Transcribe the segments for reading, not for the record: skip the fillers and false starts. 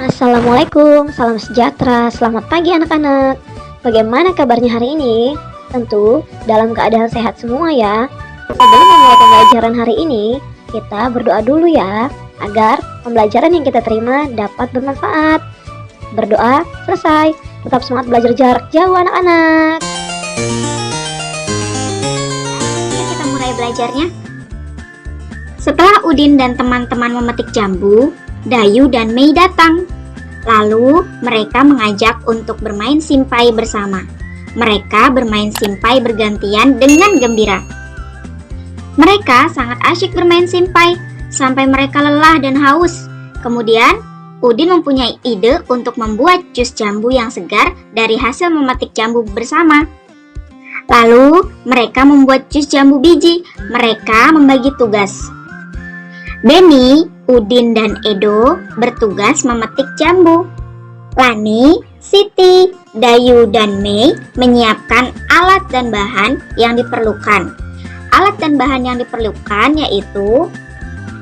Assalamualaikum, salam sejahtera, selamat pagi anak-anak. Bagaimana kabarnya hari ini? Tentu dalam keadaan sehat semua ya. Sebelum memulai pembelajaran hari ini, kita berdoa dulu ya, agar pembelajaran yang kita terima dapat bermanfaat. Berdoa selesai, tetap semangat belajar jarak jauh anak-anak. Yuk kita mulai belajarnya. Setelah Udin dan teman-teman memetik jambu, Dayu dan Mei datang. Lalu mereka mengajak untuk bermain simpai bersama. Mereka bermain simpai bergantian dengan gembira. Mereka sangat asyik bermain simpai sampai mereka lelah dan haus. Kemudian Udin mempunyai ide untuk membuat jus jambu yang segar dari hasil memetik jambu bersama. Lalu mereka membuat jus jambu biji. Mereka membagi tugas. Beni, Udin, dan Edo bertugas memetik jambu. Lani, Siti, Dayu, dan Mei menyiapkan alat dan bahan yang diperlukan. Alat dan bahan yang diperlukan yaitu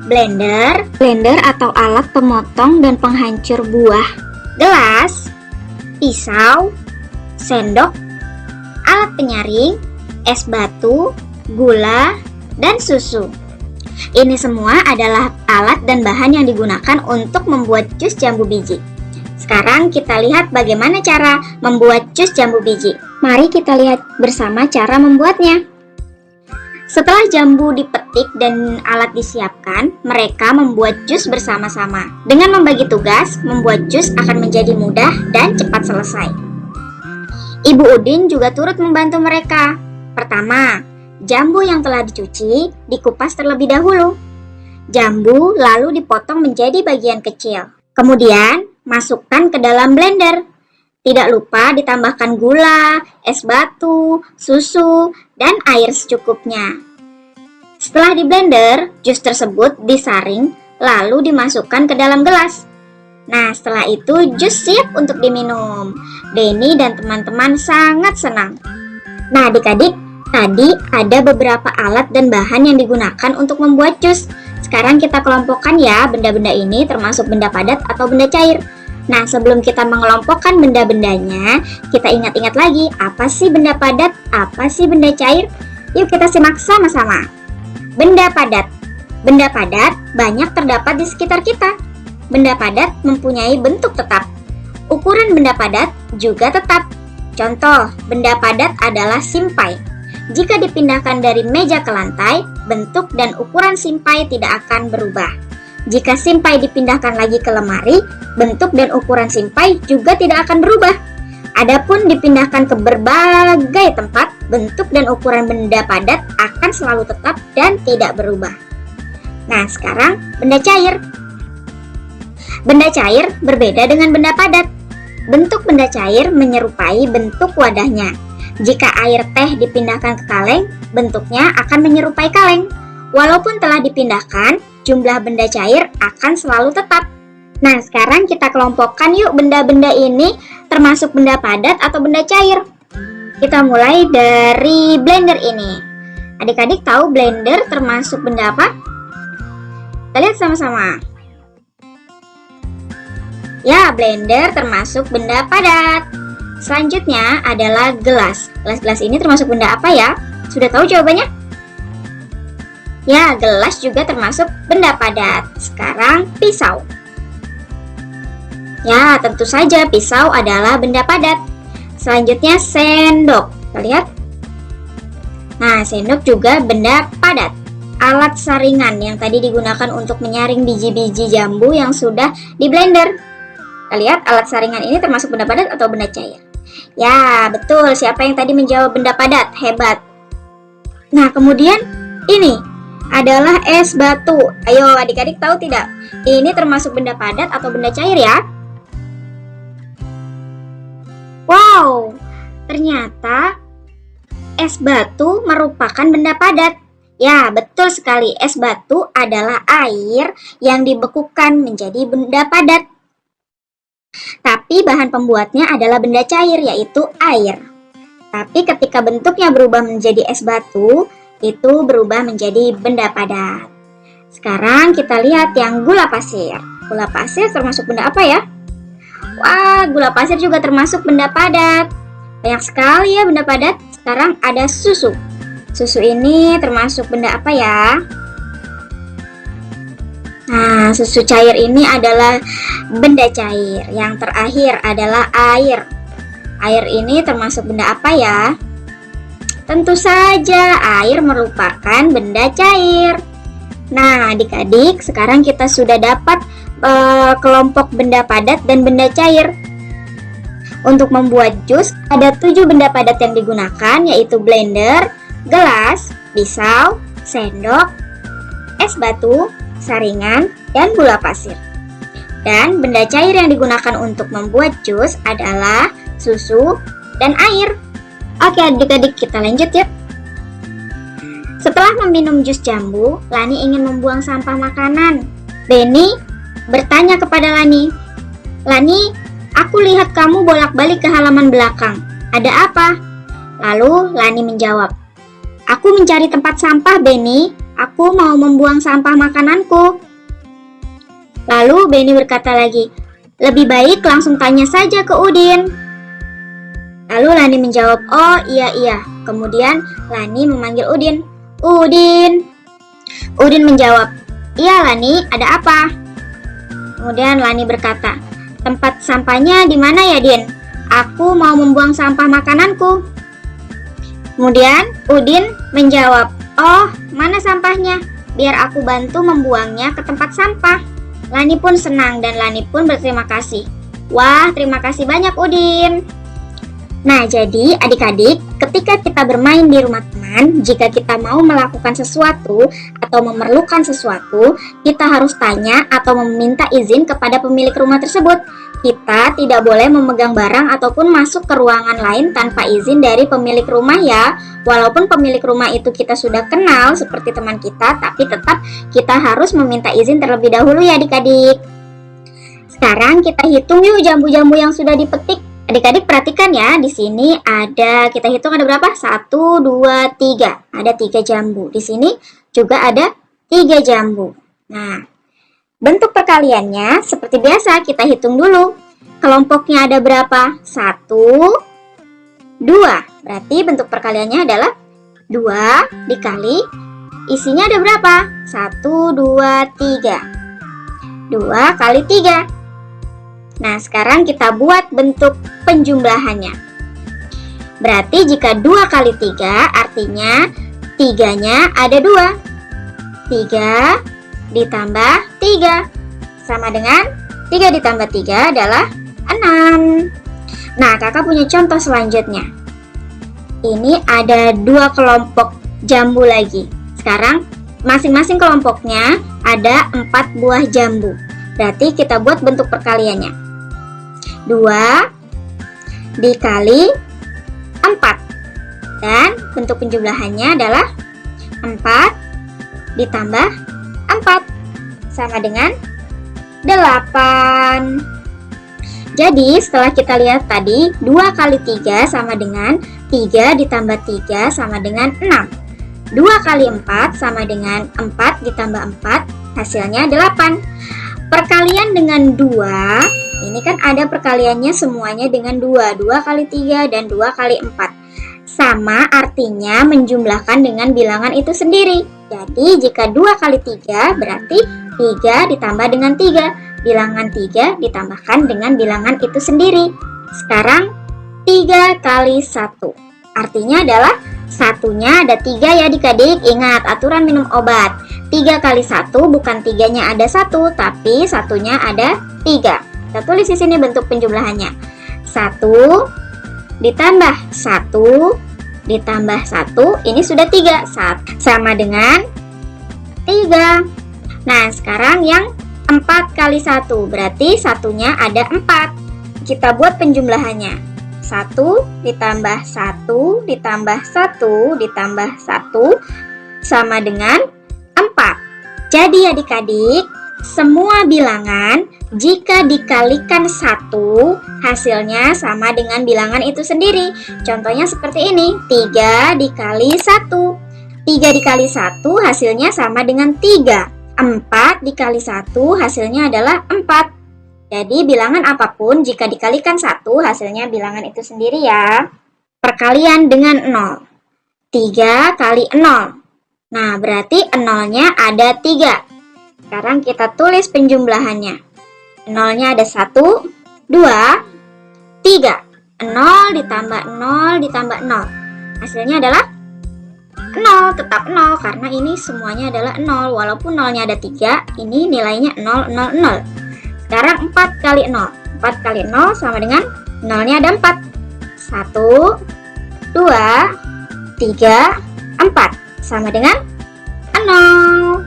blender atau alat pemotong dan penghancur buah, gelas, pisau, sendok, alat penyaring, es batu, gula, dan susu. Ini semua adalah alat dan bahan yang digunakan untuk membuat jus jambu biji. Sekarang kita lihat bagaimana cara membuat jus jambu biji. Mari kita lihat bersama cara membuatnya. Setelah jambu dipetik dan alat disiapkan, mereka membuat jus bersama-sama. Dengan membagi tugas, membuat jus akan menjadi mudah dan cepat selesai. Ibu Udin juga turut membantu mereka. Pertama, jambu yang telah dicuci dikupas terlebih dahulu. Jambu lalu dipotong menjadi bagian kecil. Kemudian masukkan ke dalam blender. Tidak lupa ditambahkan gula, es batu, susu, dan air secukupnya. Setelah di blender, jus tersebut disaring lalu dimasukkan ke dalam gelas. Nah, setelah itu jus siap untuk diminum. Denny dan teman-teman sangat senang. Nah, adik-adik, tadi ada beberapa alat dan bahan yang digunakan untuk membuat jus. Sekarang kita kelompokkan ya benda-benda ini termasuk benda padat atau benda cair. Nah, sebelum kita mengelompokkan benda-bendanya, kita ingat-ingat lagi apa sih benda padat, apa sih benda cair. Yuk kita simak sama-sama. Benda padat. Benda padat banyak terdapat di sekitar kita. Benda padat mempunyai bentuk tetap. Ukuran benda padat juga tetap. Contoh, benda padat adalah simpai. Jika dipindahkan dari meja ke lantai, bentuk dan ukuran simpai tidak akan berubah. Jika simpai dipindahkan lagi ke lemari, bentuk dan ukuran simpai juga tidak akan berubah. Adapun dipindahkan ke berbagai tempat, bentuk dan ukuran benda padat akan selalu tetap dan tidak berubah. Nah, sekarang benda cair. Benda cair berbeda dengan benda padat. Bentuk benda cair menyerupai bentuk wadahnya. Jika air teh dipindahkan ke kaleng, bentuknya akan menyerupai kaleng. Walaupun telah dipindahkan, jumlah benda cair akan selalu tetap. Nah, sekarang kita kelompokkan yuk benda-benda ini termasuk benda padat atau benda cair. Kita mulai dari blender ini. Adik-adik tahu blender termasuk benda apa? Kita lihat sama-sama. Ya, blender termasuk benda padat. Selanjutnya adalah gelas. Gelas-gelas ini termasuk benda apa ya? Sudah tahu jawabannya? Ya, gelas juga termasuk benda padat. Sekarang pisau. Ya, tentu saja pisau adalah benda padat. Selanjutnya sendok. Kita lihat. Nah, sendok juga benda padat. Alat saringan yang tadi digunakan untuk menyaring biji-biji jambu yang sudah di blender. Kita lihat alat saringan ini termasuk benda padat atau benda cair? Ya, betul. Siapa yang tadi menjawab benda padat? Hebat. Nah, kemudian ini adalah es batu. Ayo, adik-adik tahu tidak? Ini termasuk benda padat atau benda cair ya? Wow, ternyata es batu merupakan benda padat. Ya, betul sekali. Es batu adalah air yang dibekukan menjadi benda padat. Tapi bahan pembuatnya adalah benda cair, yaitu air. Tapi ketika bentuknya berubah menjadi es batu, itu berubah menjadi benda padat. Sekarang kita lihat yang gula pasir. Gula pasir termasuk benda apa ya? Wah, gula pasir juga termasuk benda padat. Banyak sekali ya benda padat. Sekarang ada susu. Susu ini termasuk benda apa ya? Nah, susu cair ini adalah benda cair. Yang terakhir adalah air. Air ini termasuk benda apa ya? Tentu saja air merupakan benda cair. Nah, adik-adik, sekarang kita sudah dapat kelompok benda padat dan benda cair. Untuk membuat jus, ada 7 benda padat yang digunakan, yaitu blender, gelas, pisau, sendok, es batu, saringan, dan gula pasir. Dan benda cair yang digunakan untuk membuat jus adalah susu dan air. Oke adik-adik, kita lanjut ya. Setelah meminum jus jambu, Lani ingin membuang sampah makanan. Benny bertanya kepada Lani, "Lani, aku lihat kamu bolak-balik ke halaman belakang. Ada apa?" Lalu Lani menjawab, "Aku mencari tempat sampah, Benny. Aku mau membuang sampah makananku." Lalu Benny berkata lagi, "Lebih baik langsung tanya saja ke Udin." Lalu Lani menjawab, "Oh iya." Kemudian Lani memanggil Udin. "Udin." Udin menjawab, "Iya Lani, ada apa?" Kemudian Lani berkata, "Tempat sampahnya di mana ya, Din? Aku mau membuang sampah makananku." Kemudian Udin menjawab, "Oh, mana sampahnya? Biar aku bantu membuangnya ke tempat sampah." Lani pun senang dan Lani pun berterima kasih. "Wah, terima kasih banyak Udin." Nah, jadi adik-adik, ketika kita bermain di rumah teman, jika kita mau melakukan sesuatu atau memerlukan sesuatu, kita harus tanya atau meminta izin kepada pemilik rumah tersebut. Kita tidak boleh memegang barang ataupun masuk ke ruangan lain tanpa izin dari pemilik rumah ya. Walaupun pemilik rumah itu kita sudah kenal seperti teman kita, tapi tetap kita harus meminta izin terlebih dahulu ya adik-adik. Sekarang kita hitung yuk jambu-jambu yang sudah dipetik. Adik-adik perhatikan ya, di sini kita hitung ada berapa? 1, 2, 3. Ada 3 jambu. Di sini juga ada 3 jambu. Nah, bentuk perkaliannya seperti biasa kita hitung dulu. Kelompoknya ada berapa? 1, 2. Berarti bentuk perkaliannya adalah 2 dikali isinya ada berapa? 1, 2, 3. 2 kali 3. Nah, sekarang kita buat bentuk penjumlahannya. Berarti jika 2 kali 3 artinya 3-nya ada 2. 3 ditambah 3 sama dengan 3 ditambah 3 adalah 6. Nah, kakak punya contoh selanjutnya. Ini ada 2 kelompok jambu lagi. Sekarang masing-masing kelompoknya ada 4 buah jambu. Berarti kita buat bentuk perkaliannya. 2 dikali 4. Dan bentuk penjumlahannya adalah 4 ditambah 4 sama dengan 8. Jadi setelah kita lihat tadi 2 kali 3 sama dengan 3 ditambah 3 sama dengan 6. 2 kali 4 sama dengan 4 ditambah 4 hasilnya 8. Perkalian dengan 2, ini kan ada perkaliannya semuanya dengan 2. 2 kali 3 dan 2 kali 4. Sama artinya menjumlahkan dengan bilangan itu sendiri. Jadi jika 2 kali 3 berarti 3 ditambah dengan 3. Bilangan 3 ditambahkan dengan bilangan itu sendiri. Sekarang 3 kali 1. Artinya adalah satunya ada 3 ya adik-adik. Ingat aturan minum obat. 3 kali 1 bukan 3-nya ada 1, tapi satunya ada 3. Kita tulis di sini bentuk penjumlahannya. 1 ditambah 1 ditambah 1, ini sudah 3. Sama dengan 3. Nah, sekarang yang 4 kali 1, berarti satunya ada 4. Kita buat penjumlahannya. 1 ditambah 1 ditambah 1 ditambah 1 sama dengan 4. Jadi adik-adik, semua bilangan jika dikalikan 1 hasilnya sama dengan bilangan itu sendiri. Contohnya seperti ini, 3 dikali 1. 3 dikali 1 hasilnya sama dengan 3. 4 dikali 1 hasilnya adalah 4. Jadi bilangan apapun jika dikalikan 1 hasilnya bilangan itu sendiri ya. Perkalian dengan 0. 3 kali 0. Nah, berarti 0-nya ada 3. Sekarang kita tulis penjumlahannya. 0-nya ada 1, 2, 3. 0 ditambah 0 ditambah 0. Hasilnya adalah 0, tetap 0 karena ini semuanya adalah 0. Walaupun 0-nya ada 3, ini nilainya 0, 0, 0. Sekarang 4 kali 0. 4 kali 0 sama dengan 0-nya ada 4. 1, 2, 3, 4. Sama dengan 0.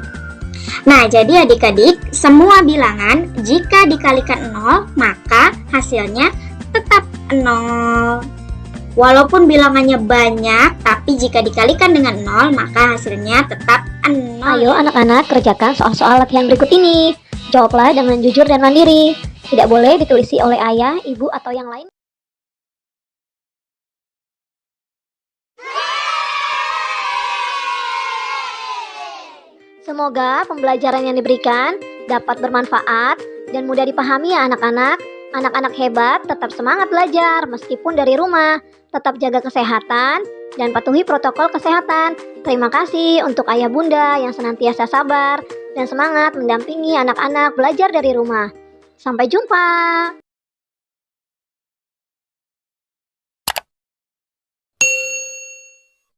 Nah, jadi adik-adik, semua bilangan jika dikalikan 0, maka hasilnya tetap 0. Walaupun bilangannya banyak, tapi jika dikalikan dengan 0, maka hasilnya tetap 0. Ayo anak-anak kerjakan soal-soal latihan berikut ini. Jawablah dengan jujur dan mandiri. Tidak boleh ditulisi oleh ayah, ibu, atau yang lain. Semoga pembelajaran yang diberikan dapat bermanfaat dan mudah dipahami ya anak-anak. Anak-anak hebat tetap semangat belajar meskipun dari rumah. Tetap jaga kesehatan dan patuhi protokol kesehatan. Terima kasih untuk ayah bunda yang senantiasa sabar dan semangat mendampingi anak-anak belajar dari rumah. Sampai jumpa.